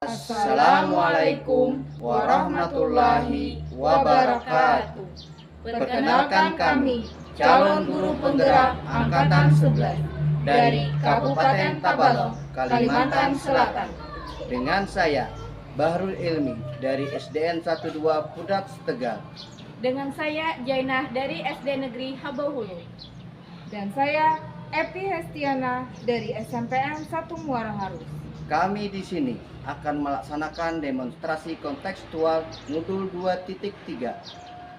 Assalamualaikum warahmatullahi wabarakatuh. Perkenalkan kami, calon guru penggerak Angkatan 11 dari Kabupaten Tabalong, Kalimantan Selatan. Dengan saya, Bahrul Ilmi dari SDN 12 Pudak Tegal. Dengan saya Jainah dari SD Negeri Habauhulu. Dan saya Epi Hestiana dari SMPN 1 Muara Harus. Kami di sini akan melaksanakan demonstrasi kontekstual modul 2.3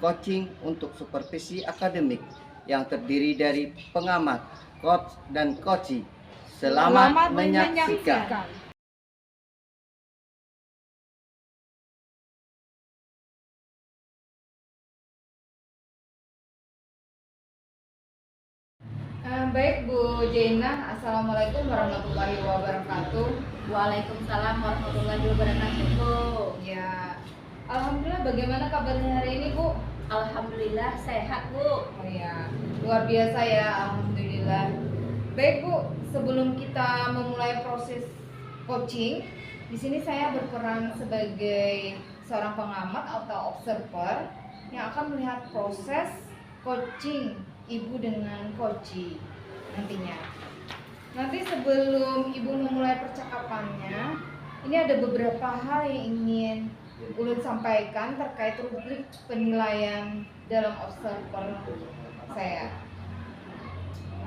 coaching untuk supervisi akademik yang terdiri dari pengamat, coach, dan coachee. Selamat menyaksikan. Baik Bu Jainah, Assalamualaikum warahmatullahi wabarakatuh. Waalaikumsalam warahmatullahi wabarakatuh. Ya, Alhamdulillah, bagaimana kabarnya hari ini Bu? Alhamdulillah sehat Bu. Oh ya, luar biasa ya, Alhamdulillah. Baik Bu, sebelum kita memulai proses coaching, di sini saya berperan sebagai seorang pengamat atau observer yang akan melihat proses coaching ibu dengan coachee nantinya. Nanti sebelum ibu memulai percakapannya, ini ada beberapa hal yang ingin ulun sampaikan terkait rubrik penilaian dalam observer saya,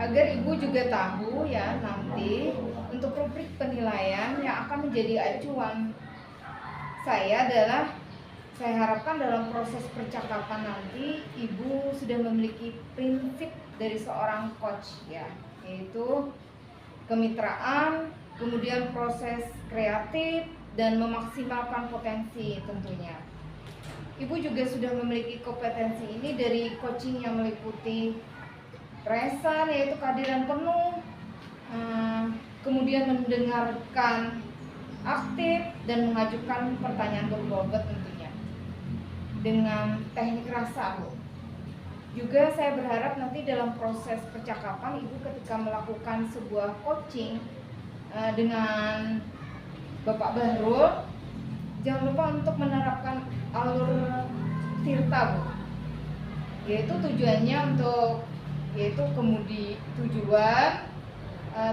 agar ibu juga tahu ya, nanti untuk rubrik penilaian yang akan menjadi acuan saya adalah, saya harapkan dalam proses percakapan nanti ibu sudah memiliki prinsip dari seorang coach ya, yaitu kemitraan, kemudian proses kreatif, dan memaksimalkan potensi tentunya. Ibu juga sudah memiliki kompetensi ini dari coaching yang meliputi present, yaitu kehadiran penuh, kemudian mendengarkan aktif, dan mengajukan pertanyaan berbobot tentunya dengan teknik rasa Bu. Juga saya berharap nanti dalam proses percakapan ibu ketika melakukan sebuah coaching dengan Bapak Bahrul, jangan lupa untuk menerapkan alur tirta Bu, yaitu tujuannya untuk kemudi tujuan,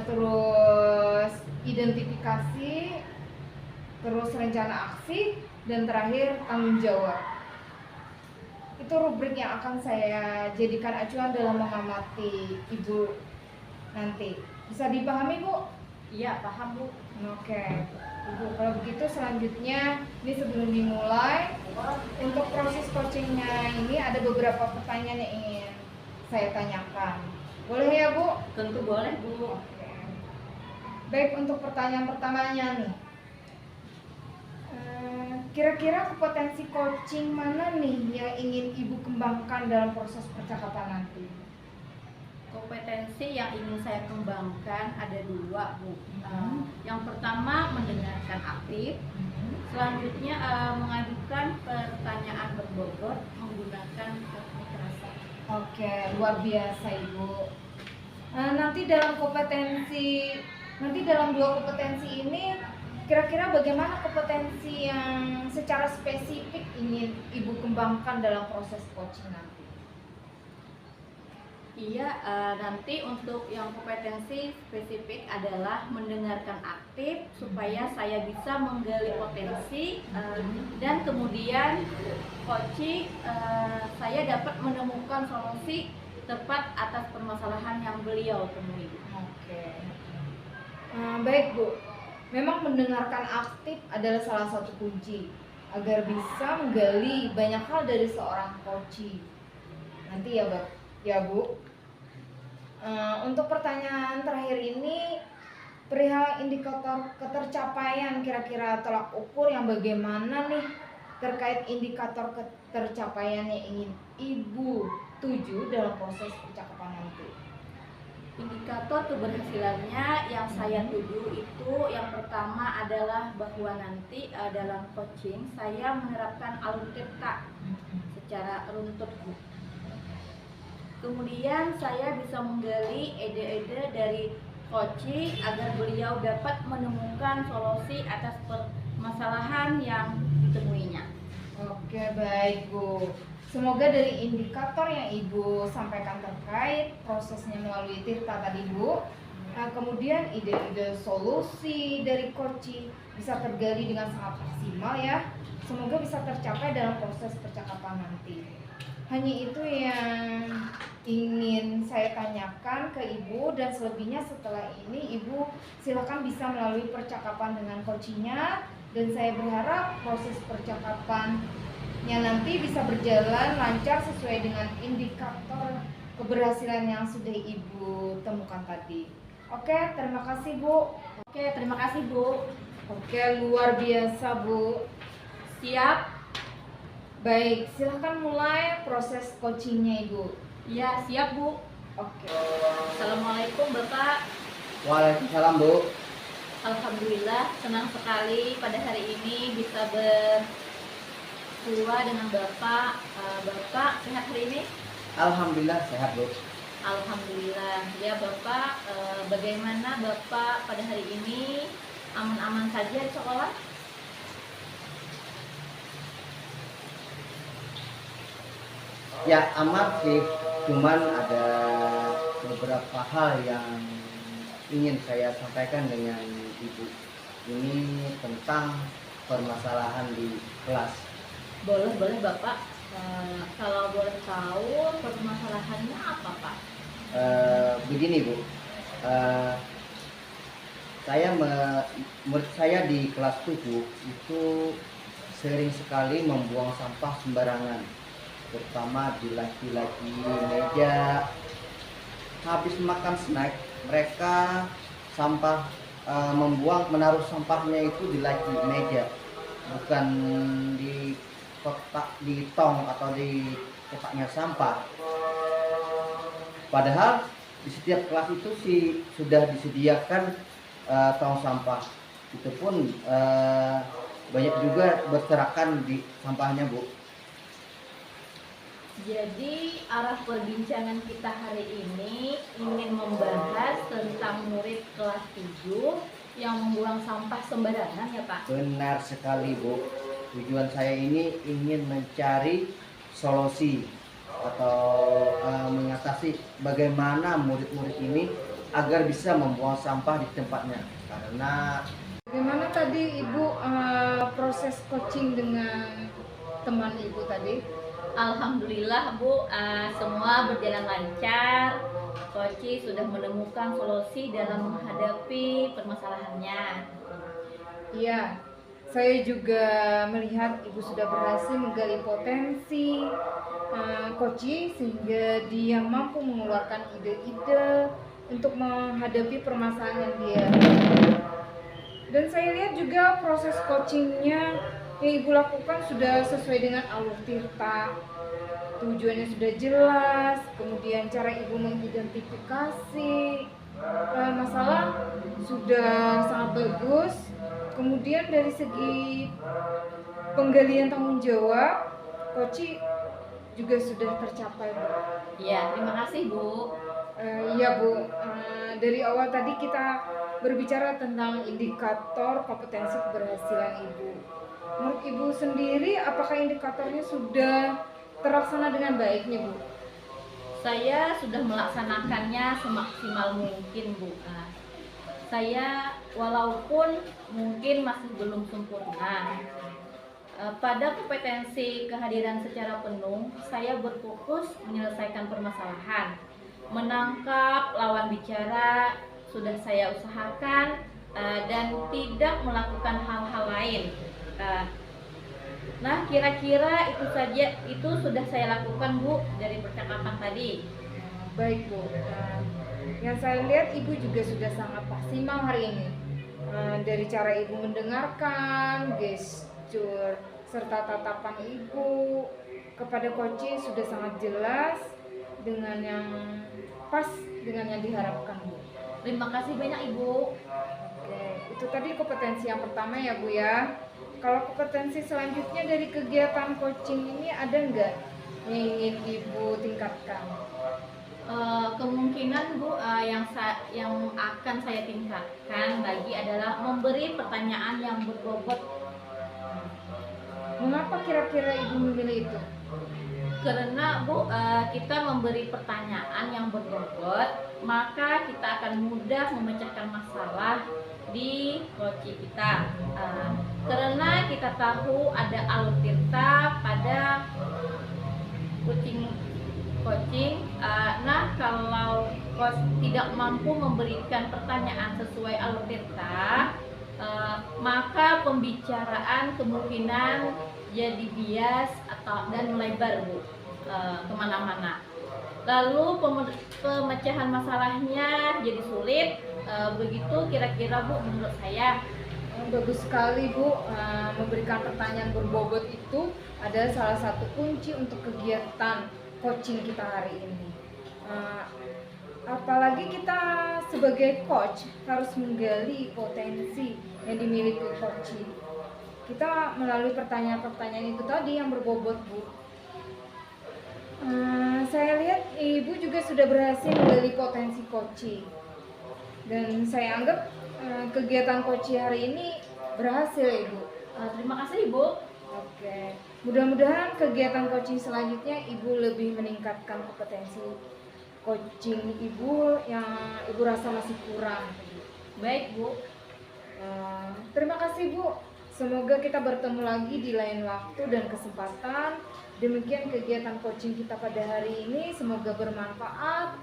terus identifikasi, terus rencana aksi, dan terakhir tanggung jawab. Itu rubrik yang akan saya jadikan acuan dalam mengamati ibu nanti. Bisa dipahami Bu? Iya, paham Bu. Oke, Ibu, kalau begitu selanjutnya ini sebelum dimulai untuk proses coachingnya ini ada beberapa pertanyaan yang ingin saya tanyakan. Boleh ya Bu? Tentu boleh Bu. Oke. Baik, untuk pertanyaan pertamanya nih, kira-kira kompetensi coaching mana nih yang ingin ibu kembangkan dalam proses percakapan nanti? Kompetensi yang ingin saya kembangkan ada dua Bu. Yang pertama mendengarkan aktif, selanjutnya mengajukan pertanyaan berbobot menggunakan teknik rasa. Oke, luar biasa Ibu. Nanti dalam dua kompetensi ini, kira-kira bagaimana kompetensi yang secara spesifik ingin ibu kembangkan dalam proses coaching nanti? Iya, nanti untuk yang kompetensi spesifik adalah mendengarkan aktif supaya saya bisa menggali potensi, dan kemudian coaching saya dapat menemukan solusi tepat atas permasalahan yang beliau temui. Oke. Baik Bu, memang mendengarkan aktif adalah salah satu kunci agar bisa menggali banyak hal dari seorang coachee nanti ya Bu. Untuk pertanyaan terakhir ini, perihal indikator ketercapaian, kira-kira tolak ukur yang bagaimana nih terkait indikator ketercapaian yang ingin ibu tuju dalam proses percakapan nanti? Indikator keberhasilannya yang saya tuju itu yang pertama adalah bahwa nanti dalam coaching saya menerapkan alur tirta secara runtut. Kemudian saya bisa menggali ide-ide dari coaching agar beliau dapat menemukan solusi atas permasalahan yang ditemuinya. Oke, baik Bu. Semoga dari indikator yang Ibu sampaikan terkait prosesnya melalui Tirta tadi Bu, kemudian ide-ide solusi dari Koci bisa tergali dengan sangat maksimal ya. Semoga bisa tercapai dalam proses percakapan nanti. Hanya itu yang ingin saya tanyakan ke Ibu, dan selebihnya setelah ini Ibu silakan bisa melalui percakapan dengan Kocinya, dan saya berharap proses percakapannya nanti bisa berjalan lancar sesuai dengan indikator keberhasilan yang sudah Ibu temukan tadi. Oke, terima kasih Bu. Oke, terima kasih Bu. Oke, luar biasa Bu. Siap? Baik, silahkan mulai proses coachingnya Ibu. Ya, siap Bu. Oke. Assalamualaikum Bapak. Waalaikumsalam Bu. Alhamdulillah, senang sekali pada hari ini bisa bersua dengan Bapak. Bapak sehat hari ini? Alhamdulillah sehat Bu. Alhamdulillah. Ya Bapak, bagaimana Bapak pada hari ini? Aman-aman saja di sekolah? Ya aman sih, cuman ada beberapa hal yang ingin saya sampaikan dengan Ibu. Ini tentang permasalahan di kelas. Boleh Bapak. Kalau boleh tahu permasalahannya apa Pak? Begini Bu, murid saya di kelas 7 itu sering sekali membuang sampah sembarangan, terutama di laki-laki meja. Habis makan snack, mereka menaruh sampahnya itu di laki meja, bukan di kotak, di tong atau di kotaknya sampah. Padahal di setiap kelas itu sudah disediakan tong sampah. Itu pun banyak juga berserakan di sampahnya Bu. Jadi arah perbincangan kita hari ini ingin membahas tentang murid kelas 7 yang membuang sampah sembarangan ya Pak? Benar sekali Bu. Tujuan saya ini ingin mencari solusi atau mengatasi bagaimana murid-murid ini agar bisa membuang sampah di tempatnya. Karena Bagaimana tadi Ibu proses coaching dengan teman Ibu tadi? Alhamdulillah Bu, semua berjalan lancar. Koci sudah menemukan solusi dalam menghadapi permasalahannya. Iya, saya juga melihat Ibu sudah berhasil menggali potensi Koci sehingga dia mampu mengeluarkan ide-ide untuk menghadapi permasalahan yang dia hadapi. Dan saya lihat juga proses coachingnya yang Ibu lakukan sudah sesuai dengan alur Tirta. Tujuannya sudah jelas, kemudian cara Ibu mengidentifikasi masalah sudah sangat bagus. Kemudian dari segi penggalian tanggung jawab, Koci juga sudah tercapai Bu. Ya, terima kasih Bu. Iya Bu, dari awal tadi kita berbicara tentang indikator kompetensi keberhasilan Ibu. Menurut Ibu sendiri, apakah indikatornya sudah terlaksana dengan baik nih Bu? Saya sudah melaksanakannya semaksimal mungkin Bu. Saya walaupun mungkin masih belum sempurna, pada kompetensi kehadiran secara penuh, saya berfokus menyelesaikan permasalahan, menangkap lawan bicara, sudah saya usahakan, dan tidak melakukan hal-hal lain. Nah, kira-kira itu saja, itu sudah saya lakukan Bu dari percakapan tadi. Baik Bu, yang saya lihat Ibu juga sudah sangat maksimal hari ini. Dari cara Ibu mendengarkan, gestur, serta tatapan Ibu kepada Koci sudah sangat jelas dengan yang pas dengan yang diharapkan Bu. Terima kasih banyak Ibu. Oke, itu tadi kompetensi yang pertama ya Bu ya. Kalau kompetensi selanjutnya dari kegiatan coaching ini ada nggak yang ingin Ibu tingkatkan? Kemungkinan Bu, yang akan saya tingkatkan lagi adalah memberi pertanyaan yang berbobot Mengapa kira-kira Ibu memilih itu? Karena Bu, kita memberi pertanyaan yang berbobot, maka kita akan mudah memecahkan masalah di coaching kita. Karena kita tahu ada alur tirta pada coaching. Nah, kalau coach tidak mampu memberikan pertanyaan sesuai alur tirta, maka pembicaraan kemungkinan jadi bias dan melebar Bu, kemana-mana. Lalu pemecahan masalahnya jadi sulit. Begitu kira-kira Bu menurut saya. Bagus sekali Bu, memberikan pertanyaan berbobot itu adalah salah satu kunci untuk kegiatan coaching kita hari ini. Apalagi kita sebagai coach harus menggali potensi yang dimiliki coaching. Kita melalui pertanyaan-pertanyaan itu tadi yang berbobot Bu. Saya lihat Ibu juga sudah berhasil menggali potensi coaching. Dan saya anggap kegiatan coaching hari ini berhasil Ibu. Terima kasih Ibu. Oke, mudah-mudahan kegiatan coaching selanjutnya Ibu lebih meningkatkan kompetensi coaching Ibu yang Ibu rasa masih kurang. Baik Bu. Terima kasih Bu. Semoga kita bertemu lagi di lain waktu dan kesempatan. Demikian kegiatan coaching kita pada hari ini. Semoga bermanfaat.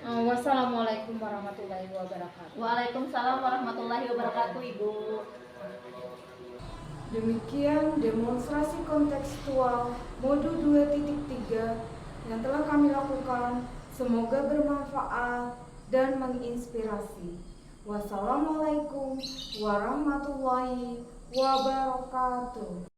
Wassalamualaikum warahmatullahi wabarakatuh. Waalaikumsalam warahmatullahi wabarakatuh Ibu. Demikian demonstrasi kontekstual modul 2.3 yang telah kami lakukan. Semoga bermanfaat dan menginspirasi. Wassalamualaikum warahmatullahi wabarakatuh.